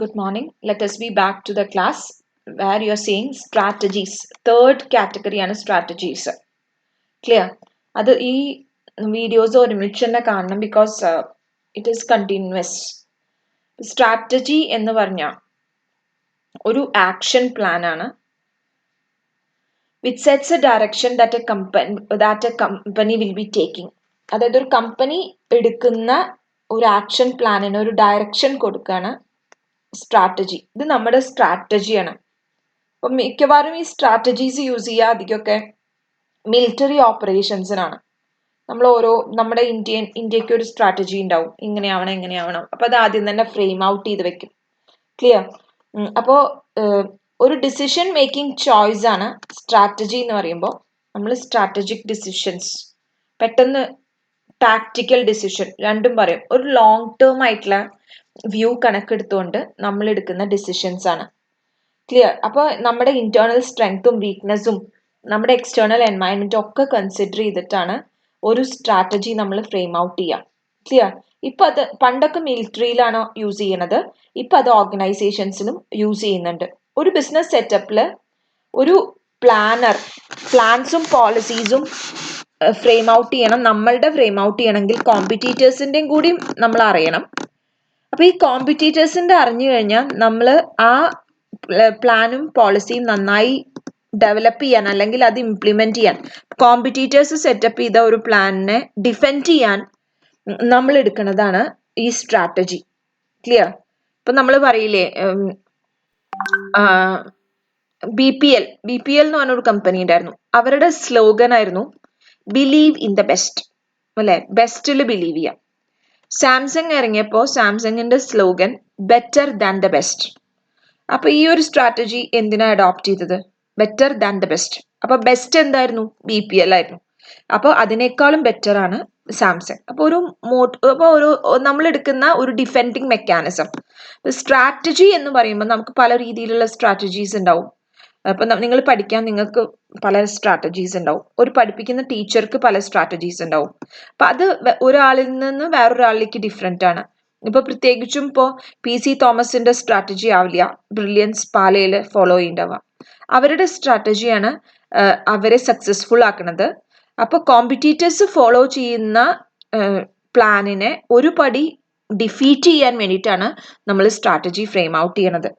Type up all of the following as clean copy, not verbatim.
Good morning. Let us be back to the class where you are seeing strategies. Third category ആണ് strategies. Clear? അത് ഈ videos ഒരുമിച്ച് തന്നെ കാണണം because it is continuous. Strategy എന്ന് പറഞ്ഞാൽ ഒരു ആക്ഷൻ പ്ലാൻ ആണ് which sets a direction that a company will be taking. അതായത് ഒരു കമ്പനി എടുക്കുന്ന ഒരു ആക്ഷൻ പ്ലാനിന് ഒരു ഡയറക്ഷൻ കൊടുക്കുകയാണ് സ്ട്രാറ്റജി. ഇത് നമ്മുടെ സ്ട്രാറ്റജിയാണ്. അപ്പം മിക്കവാറും ഈ സ്ട്രാറ്റജീസ് യൂസ് ചെയ്യുക അധികമൊക്കെ മിലിറ്ററി ഓപ്പറേഷൻസിനാണ്. നമ്മുടെ ഇന്ത്യക്ക് ഒരു സ്ട്രാറ്റജി ഉണ്ടാവും, ഇങ്ങനെയാവണം. അപ്പൊ അത് ആദ്യം തന്നെ ഫ്രെയിം ഔട്ട് ചെയ്ത് വെക്കും. ക്ലിയർ? അപ്പോൾ ഒരു ഡിസിഷൻ മേക്കിംഗ് ചോയ്സ് ആണ് സ്ട്രാറ്റജി എന്ന് പറയുമ്പോൾ. നമ്മൾ സ്ട്രാറ്റജിക് ഡിസിഷൻസ്, പെട്ടെന്ന് ടാക്ടിക്കൽ ഡിസിഷൻ രണ്ടും പറയും. ഒരു ലോങ് ടേം ആയിട്ടുള്ള വ്യൂ കണക്കെടുത്തുകൊണ്ട് നമ്മൾ എടുക്കുന്ന ഡിസിഷൻസ് ആണ്. ക്ലിയർ? അപ്പോൾ നമ്മുടെ ഇന്റേണൽ സ്ട്രെങ്ത്തും വീക്ക്നെസ്സും നമ്മുടെ എക്സ്റ്റേണൽ എൻവയൺമെന്റും ഒക്കെ കൺസിഡർ ചെയ്തിട്ടാണ് ഒരു സ്ട്രാറ്റജി നമ്മൾ ഫ്രെയിം ഔട്ട് ചെയ്യുക. ക്ലിയർ? ഇപ്പൊ അത് പണ്ടൊക്കെ മിലിറ്ററിയിലാണ് യൂസ് ചെയ്യണത്, ഇപ്പൊ അത് ഓർഗനൈസേഷൻസിലും യൂസ് ചെയ്യുന്നുണ്ട്. ഒരു ബിസിനസ് സെറ്റപ്പില് ഒരു പ്ലാൻസും പോളിസീസും ഫ്രെയിം ഔട്ട് ചെയ്യണം. നമ്മളുടെ ഫ്രെയിം ഔട്ട് ചെയ്യണമെങ്കിൽ കോമ്പറ്റീറ്റേഴ്സിന്റെയും കൂടി നമ്മൾ അറിയണം. അപ്പൊ ഈ കോമ്പറ്റീറ്റേഴ്സിന്റെ അറിഞ്ഞു കഴിഞ്ഞാൽ നമ്മൾ ആ പ്ലാനും പോളിസിയും നന്നായി ഡെവലപ്പ് ചെയ്യാൻ അല്ലെങ്കിൽ അത് ഇംപ്ലിമെന്റ് ചെയ്യാൻ, കോമ്പറ്റീറ്റേഴ്സ് സെറ്റപ്പ് ചെയ്ത ഒരു പ്ലാനിനെ ഡിഫെൻഡ് ചെയ്യാൻ നമ്മൾ എടുക്കുന്നതാണ് ഈ സ്ട്രാറ്റജി. ക്ലിയർ? ഇപ്പൊ നമ്മൾ പറയില്ലേ, BPL എന്ന് പറഞ്ഞൊരു കമ്പനി ഉണ്ടായിരുന്നു. അവരുടെ സ്ലോഗൻ ആയിരുന്നു ബിലീവ് ഇൻ ദ ബെസ്റ്റ്, അല്ലെ? ബെസ്റ്റിൽ ബിലീവ് ചെയ്യാം. സാംസങ് ഇറങ്ങിയപ്പോൾ സാംസങ്ങിന്റെ slogan better than the best. അപ്പൊ ഈ ഒരു സ്ട്രാറ്റജി എന്തിനാ അഡോപ്റ്റ് ചെയ്തത്? Better than the best. അപ്പൊ ബെസ്റ്റ് എന്തായിരുന്നു? BPL ആയിരുന്നു. അപ്പോൾ അതിനേക്കാളും ബെറ്റർ ആണ് സാംസങ്. അപ്പോൾ നമ്മൾ എടുക്കുന്ന ഒരു ഡിഫെൻഡിങ് മെക്കാനിസം. സ്ട്രാറ്റജി എന്ന് പറയുമ്പോൾ നമുക്ക് പല രീതിയിലുള്ള സ്ട്രാറ്റജീസ് ഉണ്ടാവും. അപ്പൊ നിങ്ങൾ പഠിക്കാൻ നിങ്ങൾക്ക് പല സ്ട്രാറ്റജീസ് ഉണ്ടാവും. ഒരു പഠിപ്പിക്കുന്ന ടീച്ചർക്ക് പല സ്ട്രാറ്റജീസ് ഉണ്ടാവും. അപ്പൊ അത് ഒരാളിൽ നിന്ന് വേറൊരാളിലേക്ക് ഡിഫറെന്റ് ആണ്. ഇപ്പൊ പ്രത്യേകിച്ചും ഇപ്പോ PC തോമസിന്റെ സ്ട്രാറ്റജി ആവില്ല ബ്രില്യൻസ് പാലയിൽ ഫോളോ ചെയ്യേണ്ടവ. അവരുടെ സ്ട്രാറ്റജിയാണ് അവരെ സക്സസ്ഫുൾ ആക്കുന്നത്. അപ്പൊ കോമ്പറ്റീറ്റേഴ്സ് ഫോളോ ചെയ്യുന്ന പ്ലാനിനെ ഒരു പടി ഡിഫീറ്റ് ചെയ്യാൻ വേണ്ടിയിട്ടാണ് നമ്മൾ സ്ട്രാറ്റജി ഫ്രെയിം ഔട്ട് ചെയ്യണത്.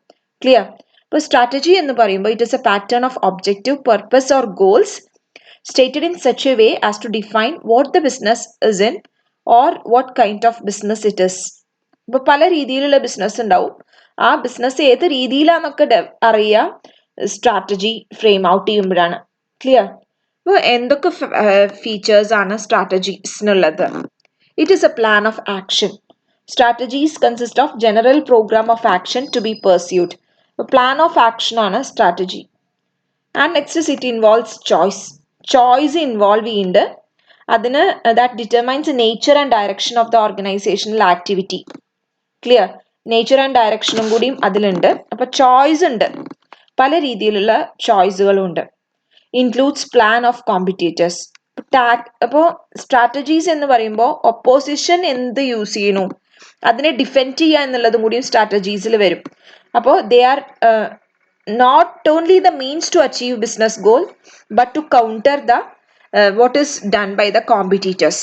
ക്ലിയർ? ഇപ്പോൾ സ്ട്രാറ്റജി എന്ന് പറയുമ്പോൾ it is A pattern of objective, purpose or goals stated in such a way as to define what the business is in or what kind of business it is. ഇപ്പൊ പല രീതിയിലുള്ള business ഉണ്ടാവും. ആ business ഏത് രീതിയിലാന്നൊക്കെ അറിയാം strategy frame out ചെയ്യുമ്പോഴാണ്. Clear? ഇപ്പോൾ എന്തൊക്കെ ഫീച്ചേഴ്സ് ആണ് സ്ട്രാറ്റജീസിനുള്ളത്? It is a plan of action. Strategies consist of general programme of action to be pursued. Plan of action ആണ് strategy. And next it involves choice involve ചെയ്യുന്നുണ്ട്. അതിന് that determines nature and direction of the organisational activity. Clear? Nature and ഡയറക്ഷനും കൂടിയും അതിലുണ്ട്. അപ്പൊ choice ഉണ്ട്, പല രീതിയിലുള്ള ചോയ്സുകളും ഉണ്ട്. Includes plan of competitors. അപ്പോൾ സ്ട്രാറ്റജീസ് എന്ന് പറയുമ്പോൾ ഒപ്പോസിഷൻ എന്ത് യൂസ് ചെയ്യണു അതിനെ ഡിഫെൻഡ് ചെയ്യുക എന്നുള്ളതും കൂടിയും സ്ട്രാറ്റജീസിൽ വരും. അപ്പോൾ they are not only the means to achieve business goal but to counter the what is done by the competitors.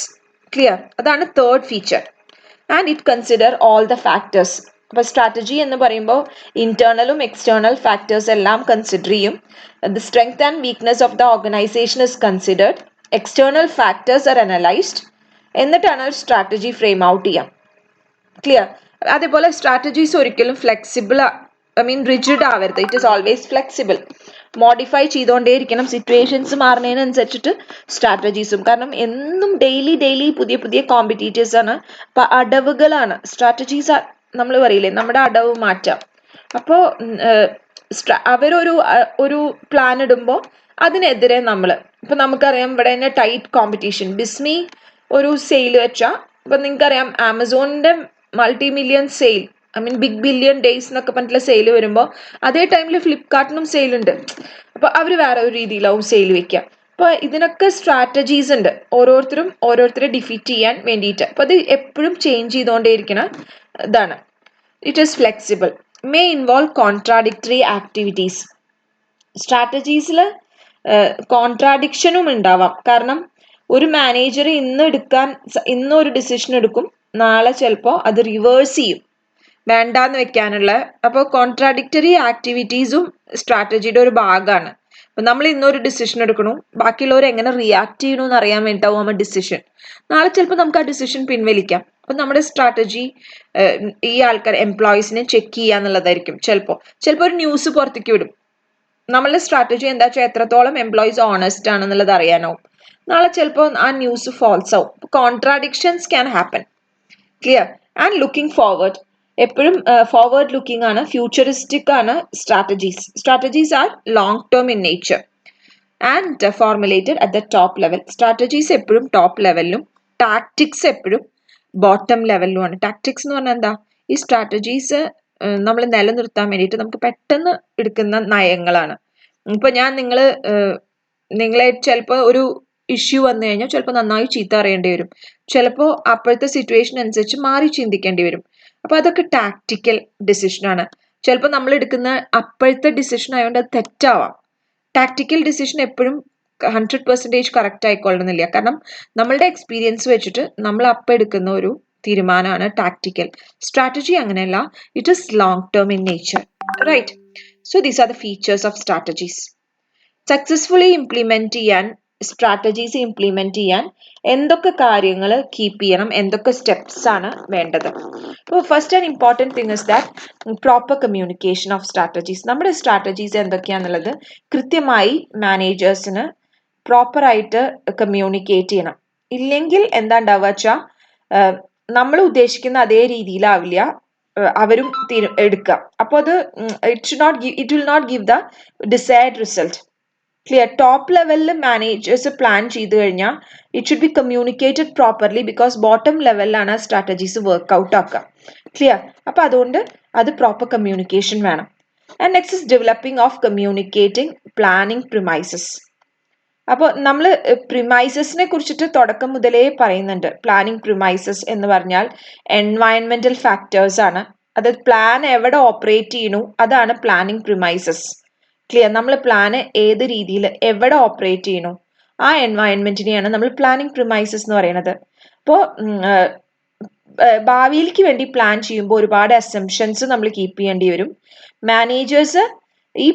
Clear? അതാണ് third feature. And it consider all the factors. അപ്പോൾ strategy എന്ന് പറയുമ്പോൾ ഇന്റേണലും എക്സ്റ്റേണൽ ഫാക്ടേഴ്സ് എല്ലാം consider ചെയ്യും. The strength and weakness of the organisation is considered. External factors are analysed. എന്നിട്ടാണ് ഒരു strategy frame out ചെയ്യാം. ക്ലിയർ? അതേപോലെ സ്ട്രാറ്റജീസ് ഒരിക്കലും ഫ്ലെക്സിബിൾ റിജിഡ് ആവരുത്. It is always flexible. Modify ചെയ്തുകൊണ്ടേയിരിക്കണം സിറ്റുവേഷൻസ് മാറുന്നതിനനുസരിച്ചിട്ട് സ്ട്രാറ്റജീസും. കാരണം എന്നും ഡെയിലി പുതിയ കോമ്പറ്റീറ്റേഴ്സ് ആണ്. അപ്പൊ അടവുകളാണ് സ്ട്രാറ്റജീസ്. നമ്മൾ പറയില്ലേ നമ്മുടെ അടവ് മാറ്റാം. അപ്പോൾ അവരൊരു പ്ലാൻ ഇടുമ്പോൾ അതിനെതിരെ ഇപ്പൊ നമുക്കറിയാം ഇവിടെ തന്നെ ടൈറ്റ് കോമ്പറ്റീഷൻ. ബിസ്മി ഒരു സെയിൽ വെച്ചാൽ ഇപ്പൊ നിങ്ങൾക്കറിയാം ആമസോണിന്റെ multi million sale, big billion days എന്നൊക്കെ പറഞ്ഞിട്ടുള്ള സെയിൽ വരുമ്പോൾ അതേ ടൈമിൽ ഫ്ലിപ്കാർട്ടിനും സെയിൽ ഉണ്ട്. അപ്പൊ അവർ വേറെ ഒരു രീതിയിലാവും സെയിൽ വെക്കുക. അപ്പൊ ഇതിനൊക്കെ സ്ട്രാറ്റജീസ് ഉണ്ട്, ഓരോരുത്തരെ ഡിഫീറ്റ് ചെയ്യാൻ വേണ്ടിയിട്ട്. അപ്പൊ അത് എപ്പോഴും ചേഞ്ച് ചെയ്തുകൊണ്ടേയിരിക്കണം ഇതാണ്. It is flexible. may involve contradictory activities. സ്ട്രാറ്റജീസിൽ കോൺട്രാഡിക്ഷനും ഉണ്ടാവാം. കാരണം ഒരു മാനേജർ ഇന്ന് ഒരു ഡിസിഷൻ എടുക്കും, നാളെ ചിലപ്പോൾ അത് റിവേഴ്സ് ചെയ്യും വേണ്ടാന്ന് വെക്കാനുള്ള. അപ്പോൾ കോൺട്രാഡിക്ടറി ആക്ടിവിറ്റീസും സ്ട്രാറ്റജിയുടെ ഒരു ഭാഗമാണ്. അപ്പം നമ്മൾ ഇന്നൊരു ഡിസിഷൻ എടുക്കണു, ബാക്കിയുള്ളവർ എങ്ങനെ റിയാക്ട് ചെയ്യണമെന്ന് അറിയാൻ വേണ്ടിയിട്ടാവും നമ്മൾ ഡിസിഷൻ. നാളെ ചിലപ്പോൾ നമുക്ക് ആ ഡിസിഷൻ പിൻവലിക്കാം. അപ്പം നമ്മുടെ സ്ട്രാറ്റജി ഈ ആൾക്കാർ എംപ്ലോയീസിനെ ചെക്ക് ചെയ്യുക എന്നുള്ളതായിരിക്കും. ചിലപ്പോൾ ഒരു ന്യൂസ് പുറത്തേക്ക് വിടും. നമ്മളുടെ സ്ട്രാറ്റജി എന്താ വെച്ചാൽ എത്രത്തോളം എംപ്ലോയീസ് ഓണസ്റ്റ് ആണെന്നുള്ളത് അറിയാനാവും. നാളെ ചിലപ്പോൾ ആ ന്യൂസ് ഫോൾസ് ആവും. Contradictions can happen. Clear? And looking forward, എപ്പോഴും ഫോർവേഡ് ലുക്കിംഗ് ആണ്, ഫ്യൂച്ചറിസ്റ്റിക് ആണ് strategies. Strategies are long term in nature and formulated at the top level. Strategies എപ്പോഴും ടോപ്പ് ലെവലിലും ടാക്ടിക്സ് എപ്പോഴും ബോട്ടം ലെവലിലുമാണ്. ടാക്ടിക്സ് എന്ന് പറഞ്ഞാൽ എന്താ? ഈ സ്ട്രാറ്റജീസ് നമ്മൾ നിലനിർത്താൻ വേണ്ടിയിട്ട് നമുക്ക് പെട്ടെന്ന് എടുക്കുന്ന നയങ്ങളാണ്. ഇപ്പൊ ഞാൻ നിങ്ങളെ ചിലപ്പോൾ ഒരു ഇഷ്യൂ വന്നു കഴിഞ്ഞാൽ ചിലപ്പോൾ നന്നായി ചീത്ത അറിയേണ്ടി വരും, ചിലപ്പോൾ അപ്പോഴത്തെ സിറ്റുവേഷൻ അനുസരിച്ച് മാറി ചിന്തിക്കേണ്ടി വരും. അപ്പൊ അതൊക്കെ ടാക്ടിക്കൽ ഡിസിഷനാണ്. ചിലപ്പോൾ നമ്മൾ എടുക്കുന്ന അപ്പോഴത്തെ ഡിസിഷൻ ആയതുകൊണ്ട് അത് തെറ്റാവാം. ടാക്ടിക്കൽ ഡിസിഷൻ എപ്പോഴും 100% കറക്റ്റ് ആയിക്കൊള്ളണമെന്നില്ല. കാരണം നമ്മളുടെ എക്സ്പീരിയൻസ് വെച്ചിട്ട് നമ്മൾ അപ്പം എടുക്കുന്ന ഒരു തീരുമാനമാണ് ടാക്ടിക്കൽ. സ്ട്രാറ്റജി അങ്ങനെയല്ല, it is long term in nature. Right? So these are the features of strategies. Successfully strategies implement ചെയ്യാൻ എന്തൊക്കെ കാര്യങ്ങൾ കീപ്പ് ചെയ്യണം, എന്തൊക്കെ സ്റ്റെപ്സ് ആണ് വേണ്ടത്? അപ്പോൾ first and important thing is that proper communication of strategies. നമ്മുടെ സ്ട്രാറ്റജീസ് എന്തൊക്കെയാണെന്നുള്ളത് കൃത്യമായി മാനേജേഴ്സിന് പ്രോപ്പറായിട്ട് കമ്മ്യൂണിക്കേറ്റ് ചെയ്യണം. ഇല്ലെങ്കിൽ എന്താ ഉണ്ടാവുക വെച്ചാൽ നമ്മൾ ഉദ്ദേശിക്കുന്ന അതേ രീതിയിലാവില്ല അവരും എടുക്കുക. അപ്പോൾ അത് it will not give the desired result. Clear? Top ലെവലിൽ മാനേജേഴ്സ് പ്ലാൻ ചെയ്ത് കഴിഞ്ഞാൽ it should be communicated properly, because bottom ലെവലിലാണ് സ്ട്രാറ്റജീസ് വർക്ക്ഔട്ട് ആക്കുക. ക്ലിയർ? അപ്പോൾ അതുകൊണ്ട് അത് പ്രോപ്പർ കമ്മ്യൂണിക്കേഷൻ വേണം. And next is developing of communicating planning premises. അപ്പോൾ നമ്മൾ പ്രിമൈസസിനെ കുറിച്ചിട്ട് തുടക്കം മുതലേ പറയുന്നുണ്ട്. പ്ലാനിങ് പ്രിമൈസസ് എന്ന് പറഞ്ഞാൽ എൻവയൺമെന്റൽ ഫാക്ടേഴ്സ് ആണ്. അതായത് പ്ലാൻ എവിടെ ഓപ്പറേറ്റ് ചെയ്യണു അതാണ് പ്ലാനിങ് പ്രിമൈസസ്. ക്ലിയർ? നമ്മൾ പ്ലാന് ഏത് രീതിയിൽ എവിടെ ഓപ്പറേറ്റ് ചെയ്യണു ആ എൻവയൺമെന്റിനെയാണ് നമ്മൾ പ്ലാനിങ് പ്രിമൈസസ് എന്ന് പറയുന്നത്. അപ്പോൾ ഭാവിയിലേക്ക് വേണ്ടി പ്ലാൻ ചെയ്യുമ്പോൾ ഒരുപാട് അസംഷൻസ് നമ്മൾ കീപ്പ് ചെയ്യേണ്ടി വരും. മാനേജേഴ്സ് ഈ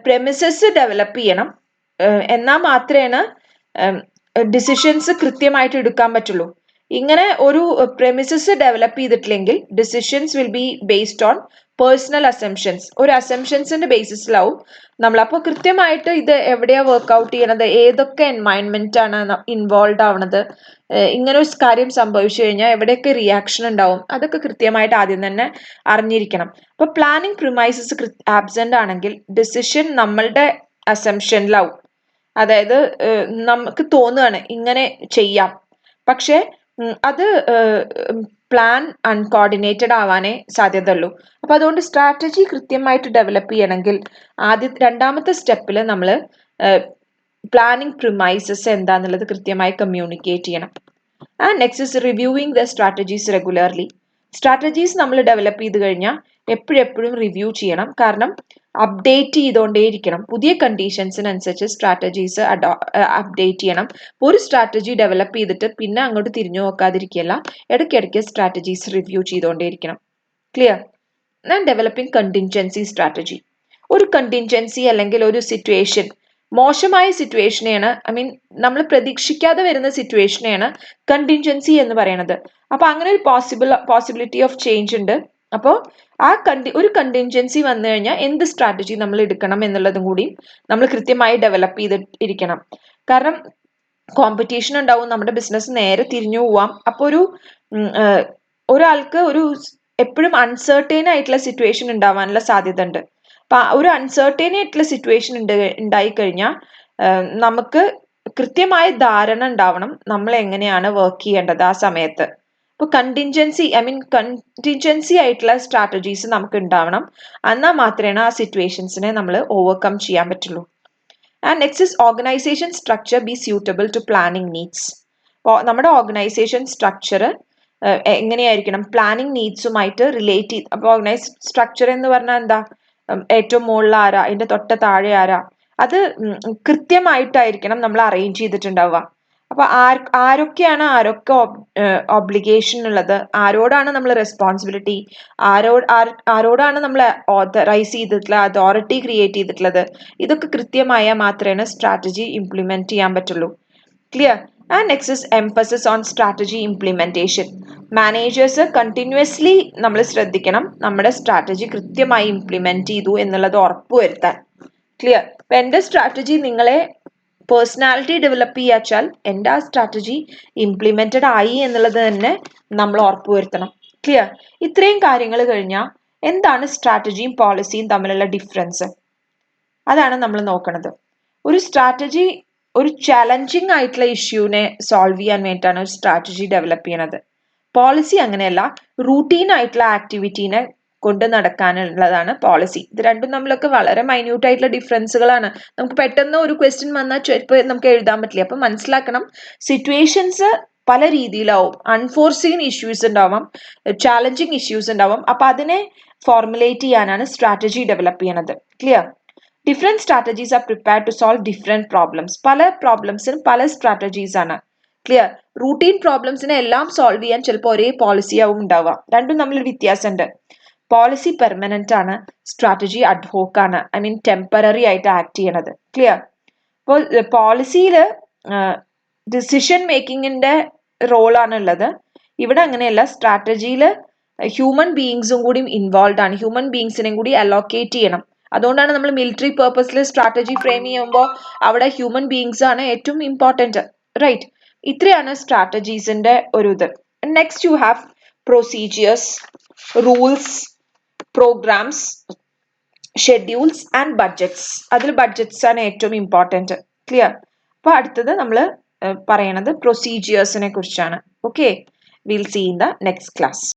പ്രെമിസസ് ഡെവലപ്പ് ചെയ്യണം, എന്നാൽ മാത്രമേ ഡിസിഷൻസ് കൃത്യമായിട്ട് എടുക്കാൻ പറ്റുള്ളൂ. ഇങ്ങനെ ഒരു പ്രെമിസസ് ഡെവലപ്പ് ചെയ്തിട്ടില്ലെങ്കിൽ decisions will be based on personal assumptions. ഒരു അസംഷൻസിന്റെ ബേസിസിലാവും നമ്മൾ. അപ്പോൾ കൃത്യമായിട്ട് ഇത് എവിടെയാ വർക്ക്ഔട്ട് ചെയ്യണത്, ഏതൊക്കെ എൻവയൺമെന്റ് ആണ് ഇൻവോൾവ് ആവണത്, ഇങ്ങനെ ഒരു കാര്യം സംഭവിച്ചു കഴിഞ്ഞാൽ എവിടെയൊക്കെ റിയാക്ഷൻ ഉണ്ടാവും, അതൊക്കെ കൃത്യമായിട്ട് ആദ്യം തന്നെ അറിഞ്ഞിരിക്കണം. അപ്പൊ പ്ലാനിങ് പ്രിമൈസസ് ആബ്സെന്റ് ആണെങ്കിൽ ഡിസിഷൻ നമ്മളുടെ അസംഷനിലാവും. അതായത് നമുക്ക് തോന്നുകയാണ് ഇങ്ങനെ ചെയ്യാം, പക്ഷെ അത് പ്ലാൻ അൺകോർഡിനേറ്റഡ് ആവാനേ സാധ്യതയുള്ളൂ. അപ്പൊ അതുകൊണ്ട് സ്ട്രാറ്റജി കൃത്യമായിട്ട് ഡെവലപ്പ് ചെയ്യണമെങ്കിൽ രണ്ടാമത്തെ സ്റ്റെപ്പിൽ നമ്മൾ പ്ലാനിങ് പ്രിമൈസസ് എന്താന്നുള്ളത് കൃത്യമായി കമ്മ്യൂണിക്കേറ്റ് ചെയ്യണം. And next is reviewing the strategies regularly. Strategies നമ്മൾ ഡെവലപ്പ് ചെയ്ത് കഴിഞ്ഞാൽ എപ്പോഴും റിവ്യൂ ചെയ്യണം. കാരണം അപ്ഡേറ്റ് ചെയ്തുകൊണ്ടേയിരിക്കണം. പുതിയ കണ്ടീഷൻസിനനുസരിച്ച് സ്ട്രാറ്റജീസ് അപ്ഡേറ്റ് ചെയ്യണം. ഒരു സ്ട്രാറ്റജി ഡെവലപ്പ് ചെയ്തിട്ട് പിന്നെ അങ്ങോട്ട് തിരിഞ്ഞു നോക്കാതിരിക്കുകയല്ല, ഇടയ്ക്കിടയ്ക്ക് സ്ട്രാറ്റജീസ് റിവ്യൂ ചെയ്തുകൊണ്ടേയിരിക്കണം. Clear? And developing contingency strategy. ഒരു കണ്ടിൻജൻസി അല്ലെങ്കിൽ ഒരു സിറ്റുവേഷൻ, മോശമായ സിറ്റുവേഷനെയാണ്, നമ്മൾ പ്രതീക്ഷിക്കാതെ വരുന്ന സിറ്റുവേഷനെയാണ് കണ്ടിൻജൻസി എന്ന് പറയുന്നത്. അപ്പൊ അങ്ങനെ ഒരു പോസിബിലിറ്റി ഓഫ് ചേഞ്ച് ഉണ്ട്. അപ്പോൾ ഒരു കണ്ടിൻജൻസി വന്നു കഴിഞ്ഞാൽ എന്ത് സ്ട്രാറ്റജി നമ്മൾ എടുക്കണം എന്നുള്ളതും കൂടി നമ്മൾ കൃത്യമായി ഡെവലപ്പ് ചെയ്തിരിക്കണം. കാരണം കോമ്പറ്റീഷൻ ഉണ്ടാവും, നമ്മുടെ ബിസിനസ് നേരെ തിരിഞ്ഞു പോവാം. അപ്പോൾ ഒരാൾക്ക് എപ്പോഴും അൺസർട്ടൈൻ ആയിട്ടുള്ള സിറ്റുവേഷൻ ഉണ്ടാവാനുള്ള സാധ്യത ഉണ്ട്. അപ്പൊ ഒരു അൺസർട്ടൈൻ ആയിട്ടുള്ള സിറ്റുവേഷൻ ഉണ്ടായിക്കഴിഞ്ഞാൽ നമുക്ക് കൃത്യമായ ധാരണ ഉണ്ടാവണം നമ്മൾ എങ്ങനെയാണ് വർക്ക് ചെയ്യേണ്ടത് ആ സമയത്ത്. അപ്പോൾ കണ്ടിൻജൻസി ആയിട്ടുള്ള സ്ട്രാറ്റജീസ് നമുക്ക് ഉണ്ടാവണം. എന്നാൽ മാത്രമേ ആ സിറ്റുവേഷൻസിനെ നമ്മൾ ഓവർകം ചെയ്യാൻ പറ്റുള്ളൂ. And next is organisation structure be suitable to planning needs. നമ്മുടെ ഓർഗനൈസേഷൻ സ്ട്രക്ചർ എങ്ങനെയായിരിക്കണം, പ്ലാനിങ് നീഡ്സുമായിട്ട് റിലേറ്റ് ചെയ്ത്. അപ്പോൾ ഓർഗനൈസ് സ്ട്രക്ചർ എന്ന് പറഞ്ഞാൽ എന്താ, ഏറ്റവും മുകളിൽ ആരാ, അതിന്റെ തൊട്ട് താഴെ ആരാ, അത് കൃത്യമായിട്ടായിരിക്കണം നമ്മൾ അറേഞ്ച് ചെയ്തിട്ടുണ്ടാവുക. അപ്പൊ ആരൊക്കെയാണ് ആരൊക്കെ ഒബ്ലിഗേഷൻ ഉള്ളത്, ആരോടാണ് നമ്മൾ റെസ്പോൺസിബിലിറ്റി, ആരോടാണ് നമ്മൾ ഓതറൈസ് ചെയ്തിട്ടുള്ള അതോറിറ്റി ക്രിയേറ്റ് ചെയ്തിട്ടുള്ളത്, ഇതൊക്കെ കൃത്യമായാൽ മാത്രമേ സ്ട്രാറ്റജി ഇംപ്ലിമെന്റ് ചെയ്യാൻ പറ്റുള്ളൂ. Clear? And next is emphasis on strategy implementation. Managers continuously നമ്മൾ ശ്രദ്ധിക്കണം നമ്മുടെ സ്ട്രാറ്റജി കൃത്യമായി ഇംപ്ലിമെന്റ് ചെയ്തു എന്നുള്ളത് ഉറപ്പുവരുത്താൻ. ക്ലിയർ? അപ്പൊ എന്റെ സ്ട്രാറ്റജി നിങ്ങളെ പേഴ്സണാലിറ്റി ഡെവലപ്പ് ചെയ്യാച്ചാൽ എൻ്റെ ആ സ്ട്രാറ്റജി ഇംപ്ലിമെന്റഡ് ആയി എന്നുള്ളത് തന്നെ നമ്മൾ ഉറപ്പുവരുത്തണം. ക്ലിയർ? ഇത്രയും കാര്യങ്ങൾ കഴിഞ്ഞാൽ എന്താണ് സ്ട്രാറ്റജിയും പോളിസിയും തമ്മിലുള്ള ഡിഫറൻസ്, അതാണ് നമ്മൾ നോക്കുന്നത്. ഒരു സ്ട്രാറ്റജി ഒരു ചാലഞ്ചിങ് ആയിട്ടുള്ള ഇഷ്യൂവിനെ സോൾവ് ചെയ്യാൻ വേണ്ടിയിട്ടാണ് ഒരു സ്ട്രാറ്റജി ഡെവലപ്പ് ചെയ്യണത്. പോളിസി അങ്ങനെയല്ല, റൂട്ടീൻ ആയിട്ടുള്ള ആക്ടിവിറ്റീനെ കൊണ്ട് നടക്കാനുള്ളതാണ് പോളിസി. ഇത് രണ്ടും തമ്മിലൊക്കെ വളരെ മൈന്യൂട്ട് ആയിട്ടുള്ള ഡിഫറൻസുകളാണ്. നമുക്ക് പെട്ടെന്ന് ഒരു ക്വസ്റ്റ്യൻ വന്നാൽ ചിലപ്പോൾ നമുക്ക് എഴുതാൻ പറ്റില്ല. അപ്പൊ മനസ്സിലാക്കണം, സിറ്റുവേഷൻസ് പല രീതിയിലാവും. അൺഫോർസീൻ ഇഷ്യൂസ് ഉണ്ടാവാം, ചാലഞ്ചിങ് ഇഷ്യൂസ് ഉണ്ടാവാം. അപ്പൊ അതിനെ ഫോർമുലേറ്റ് ചെയ്യാനാണ് സ്ട്രാറ്റജി ഡെവലപ്പ് ചെയ്യണത്. Clear? Different strategies are prepared to solve different problems. പല പ്രോബ്ലംസിനും പല സ്ട്രാറ്റജീസ് ആണ്. ക്ലിയർ? റൂട്ടീൻ പ്രോബ്ലംസിനെ എല്ലാം സോൾവ് ചെയ്യാൻ ചിലപ്പോൾ ഒരേ പോളിസി ആവും ഉണ്ടാവുക. രണ്ടും തമ്മിലൊരു വ്യത്യാസമുണ്ട്. പോളിസി പെർമനന്റ് ആണ്, സ്ട്രാറ്റജി അഡ്ഹോക്ക് ആണ്, ഐ മീൻ ടെമ്പററി ആയിട്ട് ആക്ട് ചെയ്യണത്. ക്ലിയർ? അപ്പോൾ പോളിസിയിൽ ഡിസിഷൻ മേക്കിങ്ങിന്റെ റോളാണ് ഉള്ളത്. ഇവിടെ അങ്ങനെയല്ല, സ്ട്രാറ്റജിയിൽ ഹ്യൂമൻ ബീയിങ്സും കൂടി ഇൻവോൾവ് ആണ്. ഹ്യൂമൻ ബീയിങ്സിനെയും കൂടി അലോക്കേറ്റ് ചെയ്യണം. അതുകൊണ്ടാണ് നമ്മൾ മിലിറ്ററി പേർപ്പസിൽ സ്ട്രാറ്റജി ഫ്രെയിം ചെയ്യുമ്പോൾ അവിടെ ഹ്യൂമൻ ബീയിങ്സ് ആണ് ഏറ്റവും ഇമ്പോർട്ടൻറ്റ്. റൈറ്റ്? ഇത്രയാണ് സ്ട്രാറ്റജീസിന്റെ ഒരു ഇത്. Next you have procedures, rules, programs, schedules and budgets. അതിൽ ബഡ്ജറ്റ്സ് ആണ് ഏറ്റവും ഇമ്പോർട്ടൻറ്റ്. ക്ലിയർ? അപ്പൊ അടുത്തത് നമ്മൾ പറയണത് പ്രൊസീജിയേഴ്സിനെ കുറിച്ചാണ്. Okay, will see in the next class.